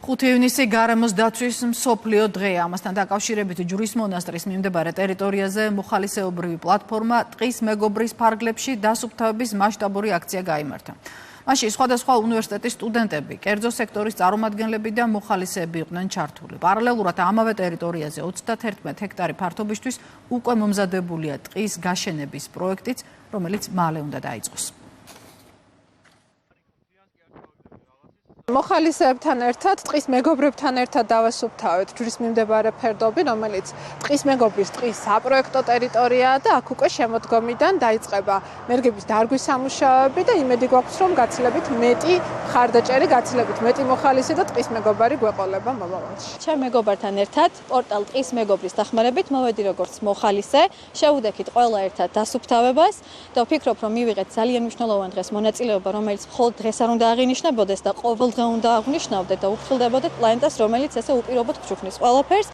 5 ივნისი გარემოს დაცვის მსოფლიო დღეა. ამასთან დაკავშირებით ჯვრის მონასტრის მიმდებარე ტერიტორიაზე მოხალისეობრივი პლატფორმა ტყის მეგობრის ფარგლებში დასუფთავების მასშტაბური აქცია გაიმართა. მაშინ სხვადასხვა უნივერსიტეტის სტუდენტები, კერძო სექტორის წარმომადგენლები და მოხალისეები იყვნენ ჩართული. პარალელურად ამავე ტერიტორიაზე 31 ჰექტარი ფართობისთვის უკვე მომზადებულია ტყის გაშენების პროექტიც, რომელიც მალე უნდა დაიწყოს. მოხალისეებთან ერთად, ტყის მეგობრებთან ერთად დავასუფთავეთ ჯვრის მიმდებარე ფერდობი, რომელიც ტყის მეგობრის ტყის საპროექტო ტერიტორიაა და აქ უკვე შემოდგომიდან დაიწყება მერგების დარგვის სამუშაოები და იმედი გვაქვს, რომ გაცილებით მეტი მხარდაჭერი, გაცილებით მეტი მოხალისე და ტყის მეგობარი გვეყოლება მომავალში. ჩემ მეგობართან ერთად პორტალ ტყის მეგობრის დახმარებით მოვედი როგორც მოხალისე, შევუდექით ყველა ერთად დასუფთავებას და ვფიქრობ, რომ მივიღეთ ძალიან მნიშვნელოვან დღეს მონაწილეობა, რომელიც მხოლოდ დღეს არ უნდა აღინიშნებოდეს და ყოველ დღე უნდა აღნიშნავდეთ და უფრთხილდებოდეთ პლანეტას, რომელიც ესე უპირობოდ გჩუქნის ყველაფერს.